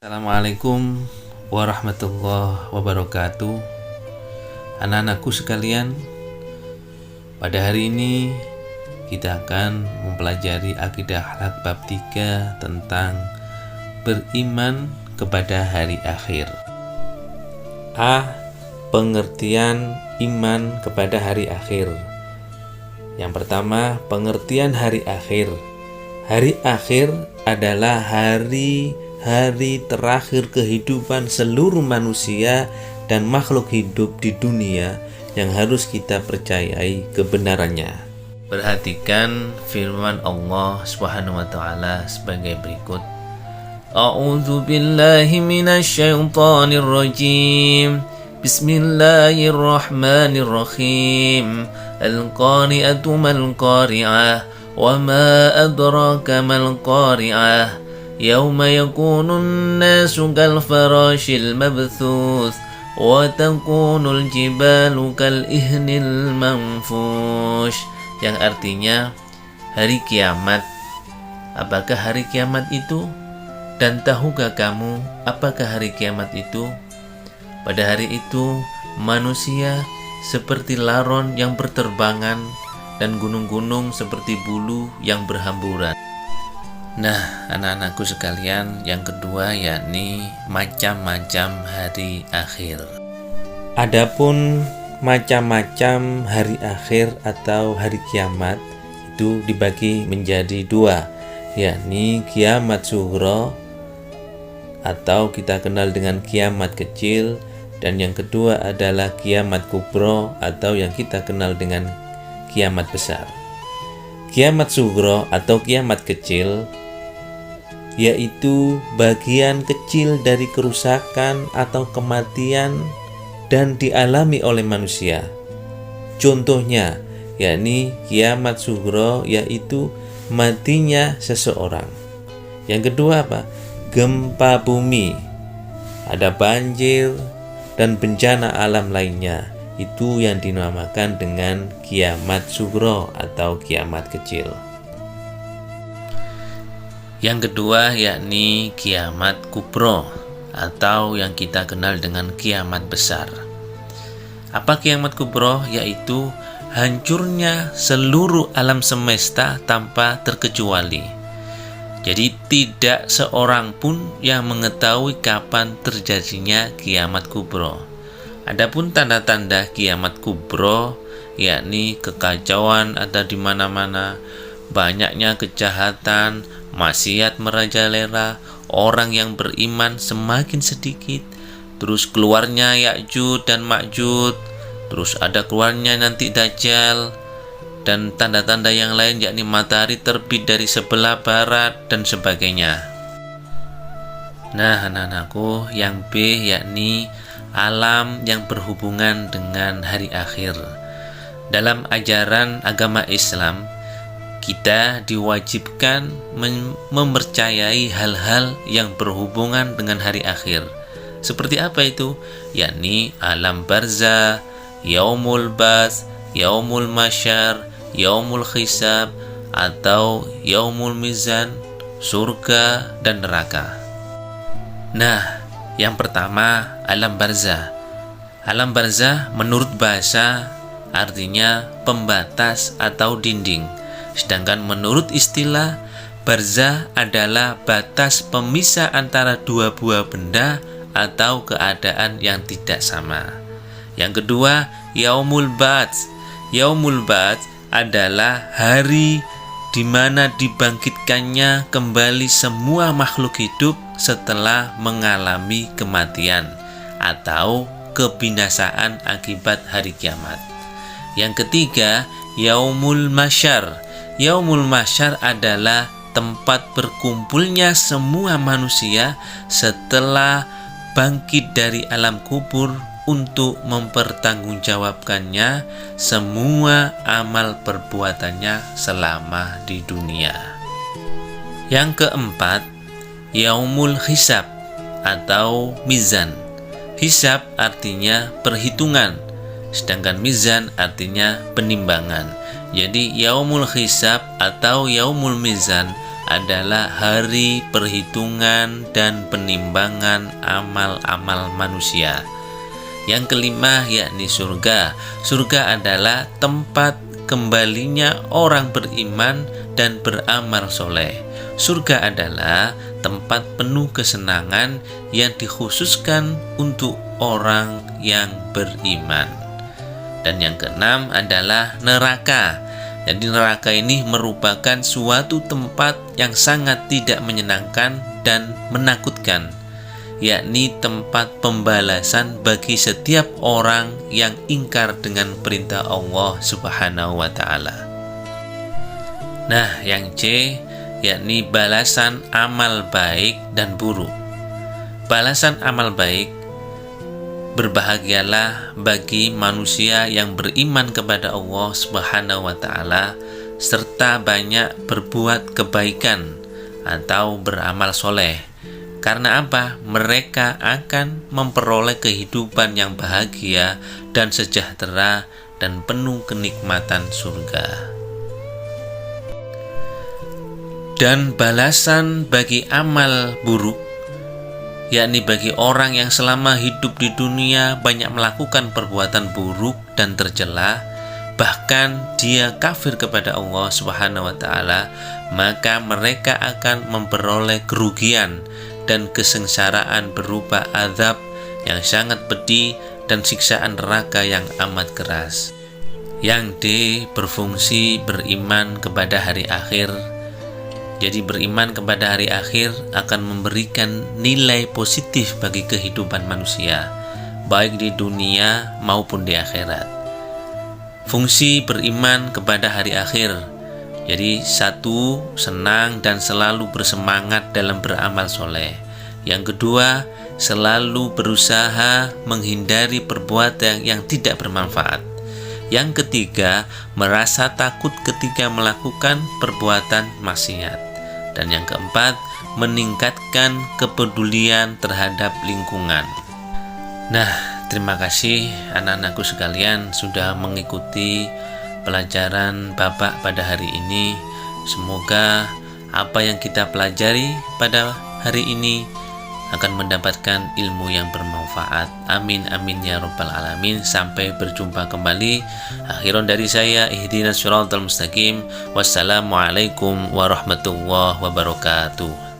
Assalamualaikum warahmatullahi wabarakatuh. Anak-anakku sekalian, pada hari ini kita akan mempelajari akidah akhlak bab 3 tentang beriman kepada hari akhir. A. Pengertian iman kepada hari akhir. Yang pertama, pengertian hari akhir. Hari akhir adalah hari terakhir kehidupan seluruh manusia dan makhluk hidup di dunia yang harus kita percayai kebenarannya. Perhatikan firman Allah Subhanahu wa taala sebagai berikut. A'udzu billahi minasy syaithanir rajim. Bismillahirrahmanirrahim. Al-qari'atu mal qari'ah wa ma adraka mal qari'ah. Yauma yakunun nasu kal farashil mabthuth wa takunul jibalu kal ihnil manfush, yang artinya hari kiamat. Apakah hari kiamat itu? Dan tahukah kamu apakah hari kiamat itu? Pada hari itu manusia seperti laron yang berterbangan dan gunung-gunung seperti bulu yang berhamburan. Nah, anak-anakku sekalian, yang kedua yakni macam-macam hari akhir. Adapun macam-macam hari akhir atau hari kiamat itu dibagi menjadi dua, yakni kiamat sughra atau kita kenal dengan kiamat kecil, dan yang kedua adalah kiamat kubra atau yang kita kenal dengan kiamat besar. Kiamat sughra atau kiamat kecil yaitu bagian kecil dari kerusakan atau kematian dan dialami oleh manusia. Contohnya, yakni kiamat sughra yaitu matinya seseorang. Yang kedua apa? Gempa bumi, ada banjir dan bencana alam lainnya. Itu yang dinamakan dengan kiamat sughra atau kiamat kecil. Yang kedua yakni kiamat kubra atau yang kita kenal dengan kiamat besar. Apa kiamat kubra? Yaitu hancurnya seluruh alam semesta tanpa terkecuali. Jadi tidak seorang pun yang mengetahui kapan terjadinya kiamat kubra. Adapun tanda-tanda kiamat kubra yakni kekacauan ada di mana-mana, banyaknya kejahatan, maksiat merajalela, orang yang beriman semakin sedikit, terus keluarnya Ya'juj dan Ma'juj, terus ada keluarnya nanti Dajjal, dan tanda-tanda yang lain yakni matahari terbit dari sebelah barat dan sebagainya. Nah, anak-anakku, yang B yakni alam yang berhubungan dengan hari akhir. Dalam ajaran agama Islam, kita diwajibkan mempercayai hal-hal yang berhubungan dengan hari akhir. Seperti apa itu? Yakni alam barzah, yaumul bats, yaumul masyar, yaumul hisab, atau yaumul mizan, surga dan neraka. Nah, yang pertama alam barzah. Alam barzah menurut bahasa artinya pembatas atau dinding. Sedangkan menurut istilah, barzah adalah batas pemisah antara dua buah benda atau keadaan yang tidak sama. Yang kedua, yaumul bats. Yaumul bats adalah hari di mana dibangkitkannya kembali semua makhluk hidup setelah mengalami kematian atau kebinasaan akibat hari kiamat. Yang ketiga, yaumul masyar. Yaumul masyar adalah tempat berkumpulnya semua manusia setelah bangkit dari alam kubur untuk mempertanggungjawabkannya semua amal perbuatannya selama di dunia. Yang keempat, yaumul hisab atau mizan. Hisab artinya perhitungan, sedangkan mizan artinya penimbangan. Jadi yaumul hisab atau yaumul mizan adalah hari perhitungan dan penimbangan amal-amal manusia. Yang kelima yakni surga. Surga adalah tempat kembalinya orang beriman dan beramal soleh. Surga adalah tempat penuh kesenangan yang dikhususkan untuk orang yang beriman. Dan yang keenam adalah neraka. Jadi neraka ini merupakan suatu tempat yang sangat tidak menyenangkan dan menakutkan, yakni tempat pembalasan bagi setiap orang yang ingkar dengan perintah Allah Subhanahu wa ta'ala. Nah, yang C yakni balasan amal baik dan buruk. Balasan amal baik, berbahagialah bagi manusia yang beriman kepada Allah Subhanahu wa ta'ala serta banyak berbuat kebaikan atau beramal soleh. Karena apa? Mereka akan memperoleh kehidupan yang bahagia dan sejahtera dan penuh kenikmatan surga. Dan balasan bagi amal buruk, yakni bagi orang yang selama hidup di dunia banyak melakukan perbuatan buruk dan tercela, bahkan dia kafir kepada Allah Subhanahu wa ta'ala, maka mereka akan memperoleh kerugian dan kesengsaraan berupa azab yang sangat pedih dan siksaan neraka yang amat keras. Yang D berfungsi beriman kepada hari akhir. Jadi beriman kepada hari akhir akan memberikan nilai positif bagi kehidupan manusia, baik di dunia maupun di akhirat. Fungsi beriman kepada hari akhir, jadi satu, senang dan selalu bersemangat dalam beramal soleh. Yang kedua, selalu berusaha menghindari perbuatan yang tidak bermanfaat. Yang ketiga, merasa takut ketika melakukan perbuatan maksiat. Dan yang keempat, meningkatkan kepedulian terhadap lingkungan. Nah, terima kasih anak-anakku sekalian sudah mengikuti pelajaran Bapak pada hari ini. Semoga apa yang kita pelajari pada hari ini akan mendapatkan ilmu yang bermanfaat. Amin amin ya rabbal alamin. Sampai berjumpa kembali. Akhiran dari saya, ihdinas siratal mustaqim. Wassalamualaikum warahmatullahi wabarakatuh.